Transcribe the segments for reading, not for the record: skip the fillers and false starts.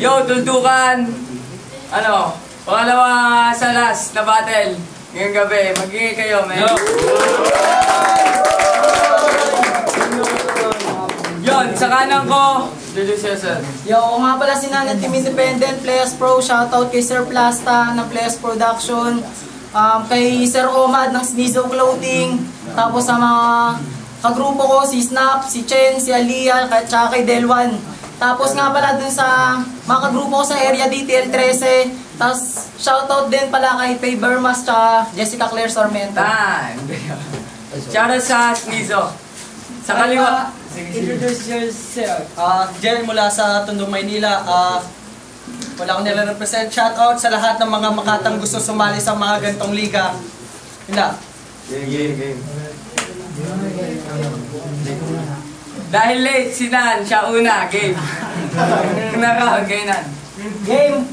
Yo, tuldukan. Ano, pangalawa sa last na battle. Ngayong gabi, mag-ingay kayo, man. Yon, sa kanan ko, introduce yourself. Yo, nga pala si Nan Team Independent, Players Pro, shoutout kay Sir Plasta ng Players Production, kay Sir Omad ng Sneezo Clothing, tapos sa mga kagrupo ko, si Snap, si Chen, si Aliyah, tsaka kay Delwan. Tapos nga pala dun sa mga kagrupo ko sa area DTL 13, tapos shoutout din pala kay Faye Bermas, tsaka Jessica Claire Sarmiento. Shoutout sa Sneezo. Sa kaliwa. Introduce yourself. Jen mula sa Tondo, Maynila. Wala akong nire-represent. Shoutout sa lahat ng mga Makatang gusto sumali sa mga gantong liga. Hila. Game. Dahil late si Nan, siya una. Game. Naka, game Nan. Game!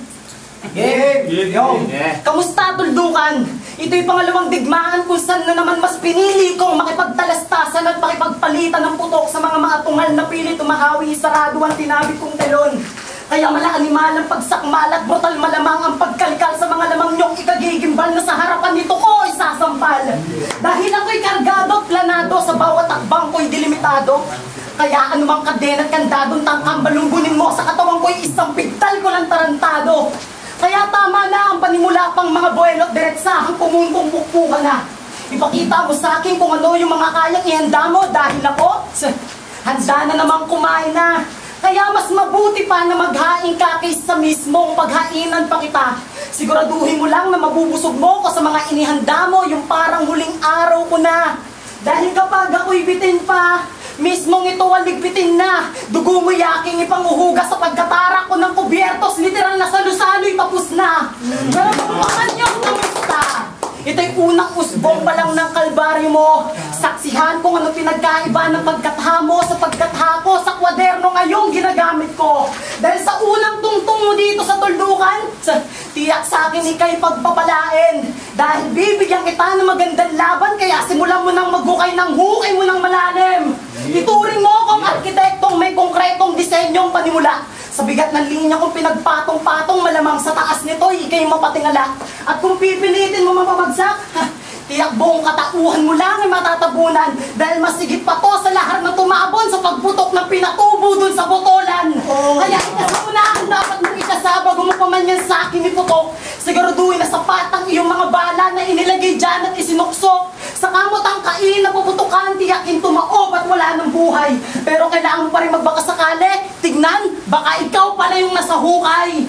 Yo! Kamusta, tuldukan? Ito'y pangalawang digmaan kung saan na naman mas pinili kong makipagtalastasan at makipagpalitan ng putok sa mga maatungal na pilit umahawi sarado ang tinabig kong telon. Kaya mala-animal ang pagsakmal at brutal malamang ang pagkalkal sa mga lamang niyong ikagigimbal na sa harapan nito ko isasampal. Dahil ako'y kargado at planado sa bawat akbang ko'y dilimitado. Kaya anumang kadena at kandadong tangkang balunggunin mo sa katawan ko'y isang pigtal ko lang tarantado. Kaya tama na ang panimula pang mga buwelo at diretsahang pumuntong bukbuka na. Ipakita mo sa akin kung ano yung mga kayang ihanda mo dahil ako, handa na namang kumain na. Kaya mas mabuti pa na maghain ka kaysa mismong paghainan pa kita. Siguraduhin mo lang na mabubusog mo ko sa mga inihanda mo yung parang huling araw ko na. Dahil kapag ako'y bitin pa, mismong ito aligpitin na. Dugo mo yaking ipanguhugas sa pagkatarak ko ng kubyertos. Literal na salo-salo'y tapos na. Pero bumakan niyo, kamusta? Ito'y unang usbong pa lang ng kalbaryo mo. Saksihan kung ano pinagkaiba ng pagkatha mo sa pagkatha ko sa kwaderno ngayong ginagamit ko. Dahil sa unang tungtong mo dito sa tuldukan, tiyak sa akin ika'y pagpapalain. Dahil bibigyan kita ng magandang laban, kaya simulan mo nang maghukay ng hukay mo ng malalim. Ituring mo akong arkitektong may konkretong disenyong panimula. Sa bigat ng linya kung pinagpatong-patong, malamang sa taas nito, ikay mapatingala. At kung pipilitin mo mapabagsak, tiyak buong katauhan mo lang ay matatabunan. Dahil masigit pa to sa lahat na tumabon sa pagputok ng pinatubo dun sa botolan. Kaya ikasaunahan dapat mong ikasaba, bago mo pa man yan sa akin iputok. Siguraduhin na sapat ang iyong mga bala na inilagay dyan at isinuksok. Sa kamot ang kain na puputukan, tiyakin tumaob at wala ng buhay. Pero kailangan mo pa rin magbaka sakali. Tignan, baka ikaw pala yung nasa hukay.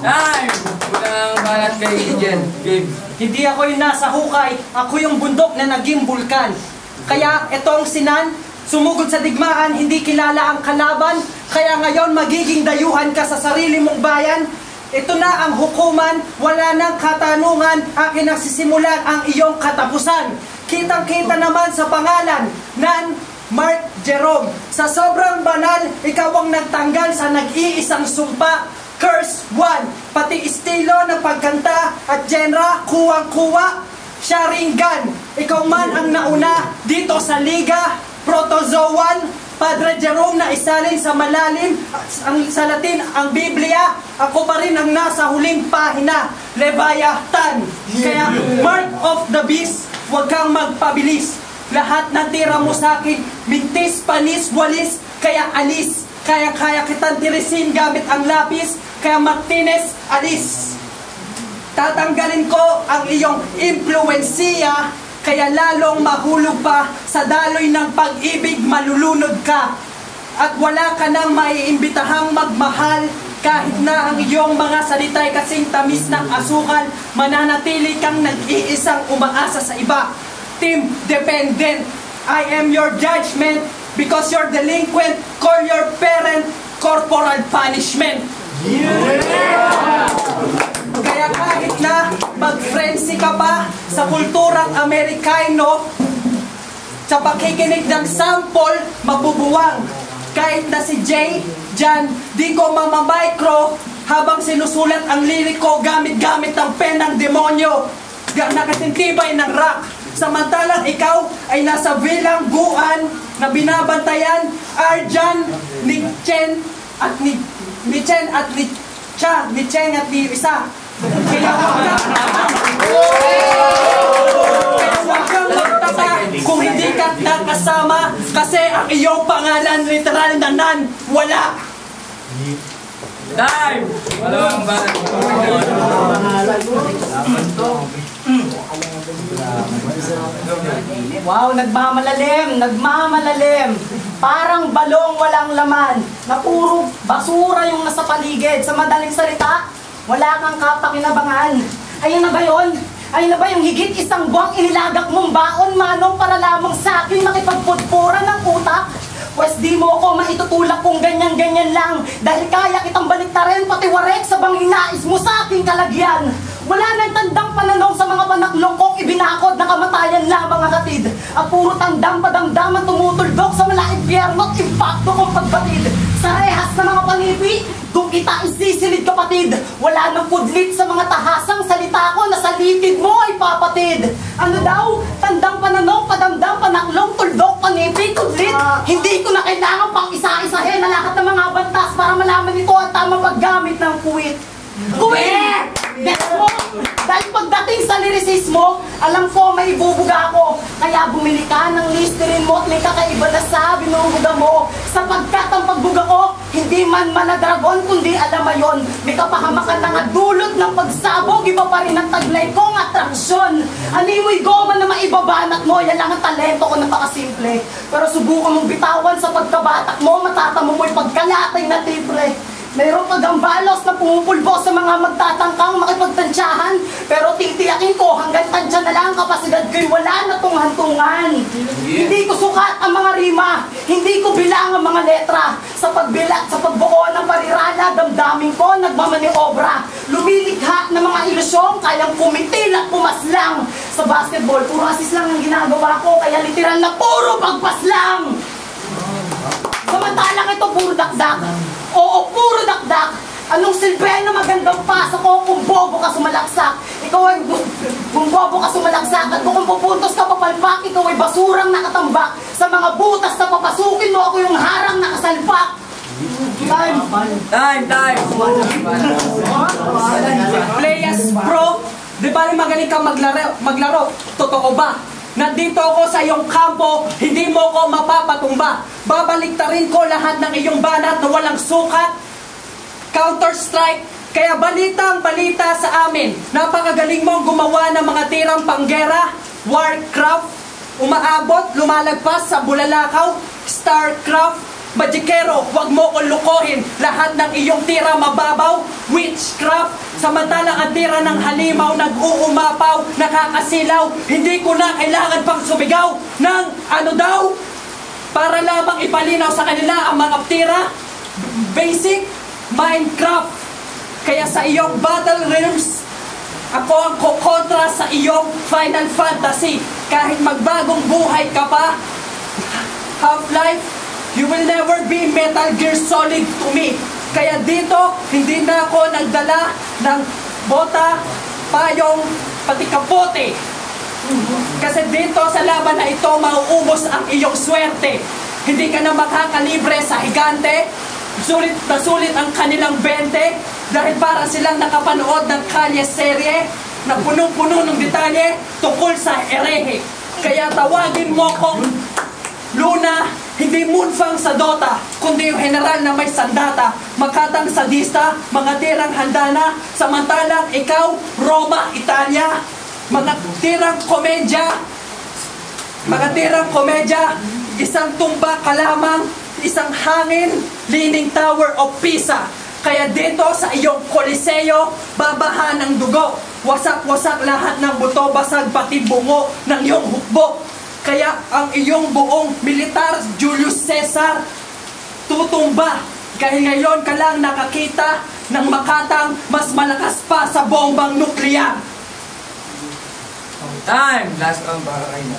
Time! Unang balat kay Jen. Game. Hindi ako yung nasa hukay. Ako yung bundok na naging bulkan. Kaya itong sinan, sumugod sa digmaan, hindi kilala ang kalaban. Kaya ngayon magiging dayuhan ka sa sarili mong bayan. Ito na ang hukuman, wala nang katanungan, akin ang sisimulan ang iyong katapusan. Kitang-kita naman sa pangalan, Nan Mark Jerome. Sa sobrang banal, ikaw ang nagtanggal sa nag-iisang sumpa. Curse 1, pati estilo ng pagkanta at genre, kuwang-kuwa. Sharingan, ikaw man ang nauna dito sa liga. Protozoan, Padre Jerome na isalin sa malalim, sa Latin ang Biblia, ako pa rin ang nasa huling pahina, Leviathan. Kaya Mark of the Beast, huwag kang magpabilis. Lahat ng tira mo sa akin, mintis, panis, walis, kaya alis. Kaya kitang tirisin gamit ang lapis, kaya Martinez, alis. Tatanggalin ko ang iyong impluensiya, kaya lalong mahulog pa sa daloy ng pag-ibig, malulunod ka. At wala ka nang maiimbitahang magmahal, kahit na ang iyong mga salita'y kasing tamis ng asukal, mananatili kang nag-iisang umaasa sa iba. Team Dependent, I am your judgment, because you're delinquent, call your parent corporal punishment. Yeah! Kaya kahit na mag-frenzy ka pa sa kulturang Amerikano, sa pakikinig ng sample, mabubuwang. Kahit na si Jay, Jan, di ko mamamicro habang sinusulat ang liriko gamit-gamit ang pen ng demonyo. Nakasintibay ng rock. Samantalang ikaw ay nasa bilangguan na binabantayan, Arjan, Nick Chen, at ni Chen at ni Cha, ni Cheng at ni Risa. Kaya huwag kang magtaka kung hindi ka nakasama kasi ang iyong pangalan literal na nan, wala. Time! Dalawang banat. Wow, nagmamalalim. Parang balong walang laman, na puro basura yung nasa paligid. Sa madaling salita, wala kang kapakinabangan. Ayun na ba yun? Ayun na ba yung higit isang buwang inilagak mong baon, manong, para lamang sa akin makipagpudpura ng utak? Pwes di mo ako maitutulak kung ganyan-ganyan lang, dahil kaya kitang baliktarin pati warek sa banging nais mo sa aking kalagyan. Wala nang tandang pananaw sa mga panaklong kong ibinakod na kamatayan lamang ang katid. At puro tandang padamdaman tumutuldok sa malaipyerno at impacto kong pagbatid. Sa rehas na mga panipi, doon kita isisilid kapatid. Wala nang pudlit sa mga tahasang salita ko na sa litid mo ay papatid. Ano daw? Tandang pananaw, padamdam, panaklong, tuldok, panipi, tudlit. Hindi ko na kailangan pang isa-isahin na lahat ng mga bantas para malaman ito at tamang paggamit ng kuwit. Kuwit! Gets mo? Dahil pagdating sa lirisismo, alam ko may ibubuga ako. Kaya bumili ka ng Listerine mo at may kakaiba na sa binubuga mo. Sapagkat ang pagbuga ko, hindi man manadragon kundi alam mo yun. May kapahamakan na nga dulot ng pagsabog, iba pa rin ang taglay kong atraksyon. Animoy goma na maibabanat mo, yan lang ang talento ko, napakasimple. Pero subukan mong bitawan sa pagkabatak mo, matatamo mo'y pagkalatay na tibre. Mayroong pagambalos na pumupulbo sa mga magtatangkang makipagtansyahan, pero titiyakin ko hanggang tansya na lang kapasidad ko'y wala na tong hantungan. Hindi ko sukat ang mga rima, hindi ko bilang ang mga letra. Sa pagbuo ng parirala, damdamin ko nagmamaniobra. Lumilikha ng mga ilusyon, kayang kumitil at pumaslang. Sa basketball, puro assist lang ang ginagawa ko, kaya literal na puro pagpaslang. Samantalang ito puro dakdak. Oo, puro dakdak. Anong silbi na magandang pasa ko kung bobo ka sumalaksak? Ikaw ay kung bobo ka sumalaksak at kung pupuntos ka papalpak, ikaw ay basurang nakatambak. Sa mga butas na papasukin mo, ako yung harang nakasalpak. Time! Players, bro. Di ba magaling kang maglaro? Totoo ba? Nandito ako sa iyong kampo, hindi mo ko mapapatumba. Babaliktarin ko lahat ng iyong banat na walang sukat. Counter-strike, kaya balitang-balita sa amin. Napakagaling mong gumawa ng mga tirang panggera. Warcraft, umaabot, lumalagpas sa bulalakaw. Starcraft, Magikero, wag mo kong lukohin. Lahat ng iyong tira mababaw. Witchcraft, samantalang ang tira ng halimaw nag-uumapaw, nakakasilaw. Hindi ko na kailangan pang sumigaw ng ano daw, para lamang ipalinaw sa kanila ang mga tira. Basic Minecraft. Kaya sa iyong Battle Realms, ako ang kukontra sa iyong Final Fantasy. Kahit magbagong buhay ka pa, Half-Life, you will never be Metal Gear Solid to me. Kaya dito, hindi na ako nagdala ng bota, payong, pati kapote. Kasi dito sa laban na ito, mauubos ang iyong swerte. Hindi ka na makakalibre sa higante. Sulit na sulit ang kanilang 20 dahil para silang nakapanood ng Kalye serye na punong-puno ng detalye tungkol sa erehe. Kaya tawagin mo kong Luna, hindi Moonfang sa Dota, kundi yung general na may sandata, makatang sadista, mga tirang handana, samantalang ikaw, Roma, Italia, mga tirang komedya, isang tumba ka lamang, isang hangin, leaning tower of Pisa. Kaya dito sa iyong Coliseo, babahan ng dugo, wasak-wasak lahat ng buto, basag pati bungo ng iyong hukbo. Kaya ang iyong buong militar, Julius Caesar, tutumba. Kahit ngayon ka lang nakakita ng makatang mas malakas pa sa bombang nuklear. Time! Last round para kayo na.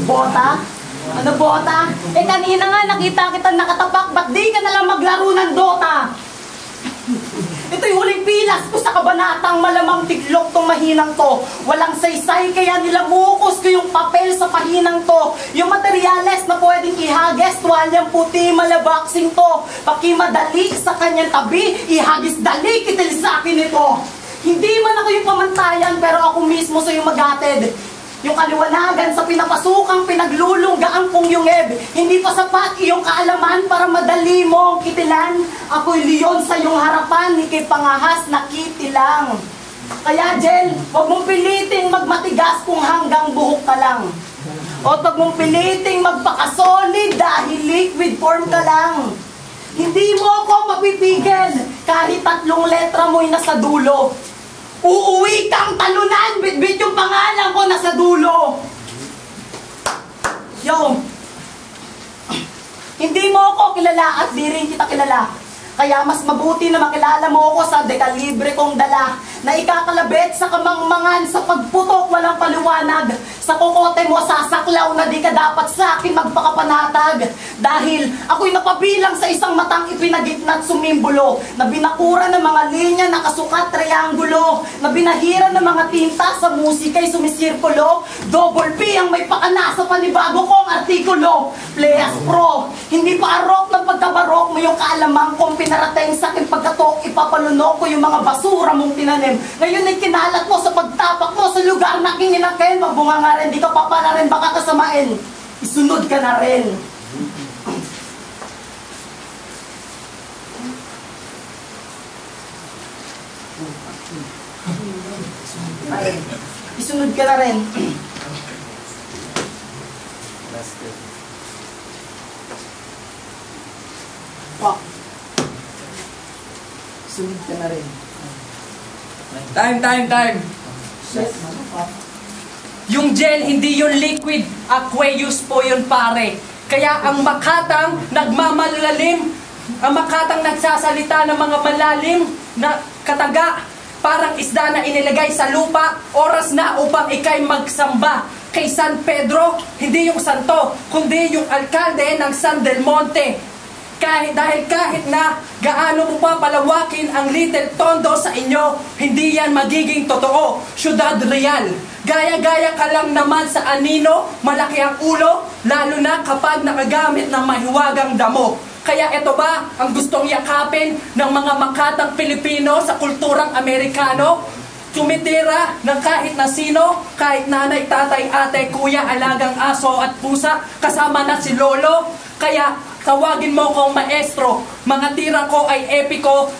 Bota? Ano bota? Eh kanina nga nakita kita nakatapak, ba't di ka nalang maglaro ng Dota? Ito'y huling pilas ko sa kabanatang malamang tiglok tong mahinang to. Walang saysay kaya nilamukos ko yung papel sa pahinang to. Yung materyales na pwedeng ihagis, tuwalyang puti, malabaksing to. Pakimadali sa kanyang tabi, ihagis dali, kitil sa akin ito. Hindi man ako yung pamantayan, pero ako mismo sa yung maghatid. Yung kaliwanagan sa pinapasukang pinaglulunggaan kong yungeb. Hindi pa sapat iyong kaalaman para madali mo ang kitilan. Ako'y leon sa iyong harapan, ikay pangahas na kitilang. Kaya Jel, huwag mong piliting magmatigas kung hanggang buhok ka lang. O huwag mong piliting magpakasolid dahil liquid form ka lang. Hindi mo ako mapipigil kahit 3 letra mo'y nasa dulo. Uuwi kang talunan, bitbit yung pangalan ko nasa dulo. Yo, hindi mo ako kilala at di rin kita kilala. Kaya mas mabuti na makilala mo ako sa dekalibre kong dala na ikakalabit sa kamangmangan sa pagputok walang paliwanag. Sa kokote mo sasaklaw na di ka dapat sa akin magpakapanatag. Dahil ako'y napabilang sa isang matang ipinagitna't sumimbulo na binakura ng mga linya nakasukat triangulo na binahira ng mga tinta sa musika'y sumisirkulo. Double P ang may pakana sa panibago kong artikulo. Playas Pro, hindi pa arok ng pagkabarok mo yung kaalamang kong pinarating sa aking pagkatok. Ipapalunok ko yung mga basura mong tinanim. Ngayon ay kinalat mo sa pagtapak mo sa lugar na kininakin. Mabunga nga rin, di ka pa na rin baka kasamain. Isunod ka na rin. Ay, isunod ka na rin. Fuck. Isunod ka na rin. Time. Shit, motherfucker. Yung gel, hindi yung liquid. Aqueous po yun, pare. Kaya ang makatang nagmamalalim, ang makatang nagsasalita ng mga malalim na kataga, parang isda na inilagay sa lupa, oras na upang ikay magsamba. Kay San Pedro, hindi yung santo, kundi yung alkalde ng San Del Monte. Dahil kahit na gaano mo pa palawakin ang Little Tondo sa inyo, hindi yan magiging totoo. Syudad Real. Gaya-gaya ka lang naman sa anino, malaki ang ulo, lalo na kapag nakagamit ng mahiwagang damo. Kaya ito ba ang gustong yakapin ng mga makatang Pilipino sa kulturang Amerikano? Tumitira ng kahit na sino, kahit nanay, tatay, ate, kuya, alagang aso at pusa, kasama na si Lolo. Kaya tawagin mo kong maestro, mga tira ko ay epiko,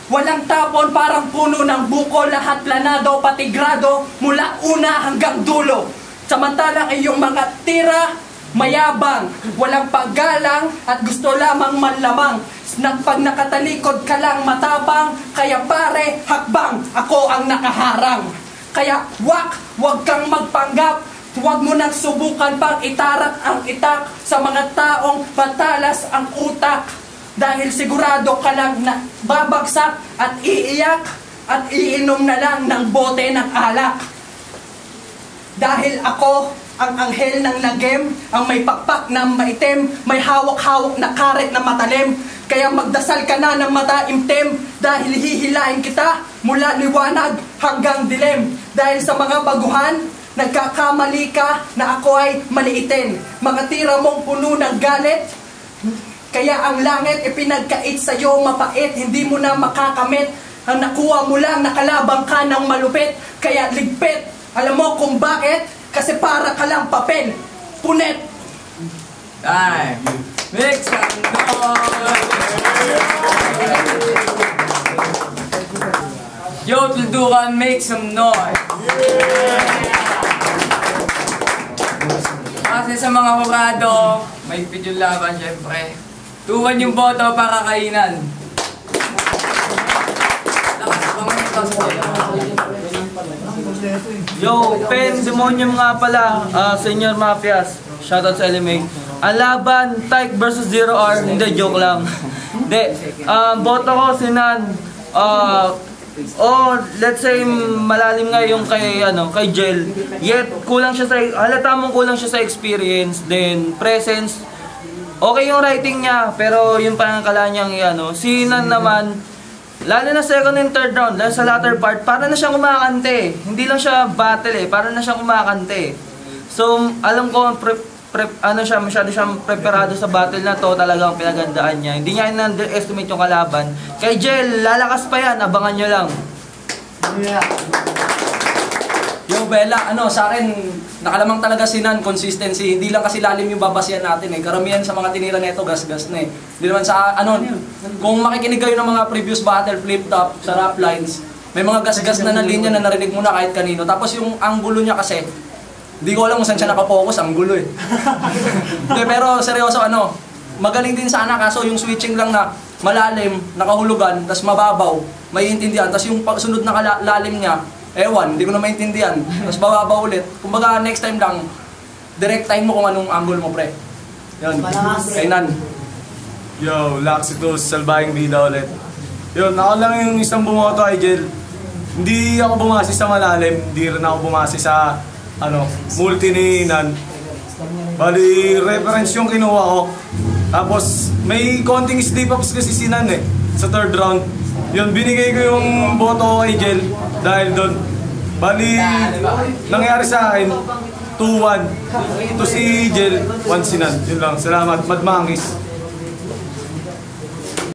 walang tapon, parang puno ng buko, lahat planado, pati grado, mula una hanggang dulo. Samantalang iyong mga tira, mayabang, walang paggalang, at gusto lamang manlamang. Pag nakatalikod ka lang matapang, kaya pare, hakbang, ako ang nakaharang. Kaya wag kang magpanggap, huwag mo nang subukan pang itarak ang itak sa mga taong matalas ang utak. Dahil sigurado ka lang na babagsak at iiyak at iinom na lang ng bote ng alak. Dahil ako ang anghel ng lagim, ang may pakpak na maitim, may hawak-hawak na karet na matalim. Kaya magdasal ka na ng mataimtim, dahil hihilain kita mula liwanag hanggang dilim. Dahil sa mga baguhan, nagkakamali ka na ako ay maliitin. Mga tira mong puno ng galit, kaya ang langit ipinagkait sa'yo mapait, hindi mo na makakamit. Ang nakuha mo lang, nakalabang ka ng malupit, kaya ligpit. Alam mo kung bakit? Kasi para ka lang papel. Punet. Time. Make some noise. Yo, Tuldukan, make some noise. Kasi sa mga hurado, may video laban syempre. Tuwan yung boto para kainan. Yo, Pen Demonium nga pala, Senior Mafias. Shoutout sa LMA. Ang laban, Tyke versus 0R. Hindi, joke lang. Hindi, boto ko si Nan. Let's say malalim nga yung kay Jel. Yet kulang siya sa halata mong kulang siya sa experience, then presence. Okay yung writing niya, pero yung pangangakala niyang si Nan naman, lalo na second and third round, lalo sa latter part, para na siyang kumakante. Hindi lang siya battle para na siyang kumakante. So, alam ko, masyado siyang preparado sa battle na to, talagang pinagandaan niya. Hindi niya in-underestimate yung kalaban. Kay Jel, lalakas pa yan, abangan nyo lang. Yo, Bella, sa akin, nakalamang talaga si Nan, consistency. Hindi lang kasi lalim yung babasihan natin eh. Karamihan sa mga tinira nito, gas-gas na eh. Hindi naman sa, kung makikinig kayo ng mga previous battle, flip-top, sa rap lines, may mga gas-gas na linya na narinig mo na kahit kanino. Tapos yung anggulo niya kasi, hindi ko alam kung saan siya nakapokus, anggulo eh. De, pero seryoso, magaling din sana, kaso yung switching lang na malalim, nakahulugan, tas mababaw, maiintindihan, tas yung sunod na lalim niya, ewan, hindi ko na maintindihan. Tapos bababa ulit. Kumbaga next time lang, direct time mo kung anong angle mo, pre. Yun. Kay Nan. Yo, Laxitus, salbahing bida ulit. Yun, ako lang yung isang bumoto kay Jel. Hindi ako bumasi sa malalim, hindi rin ako bumasi sa multi ni Nan. Bali, reference yung kinuha ko. Tapos, may konting slip-ups kasi si Nan sa third round. Yun, binigay ko yung boto ko kay Jel dahil doon. Bali, nangyari sa akin, 2-1. Ito si Jel, 1 si Nan. Yun lang, salamat. Mad Monkeys.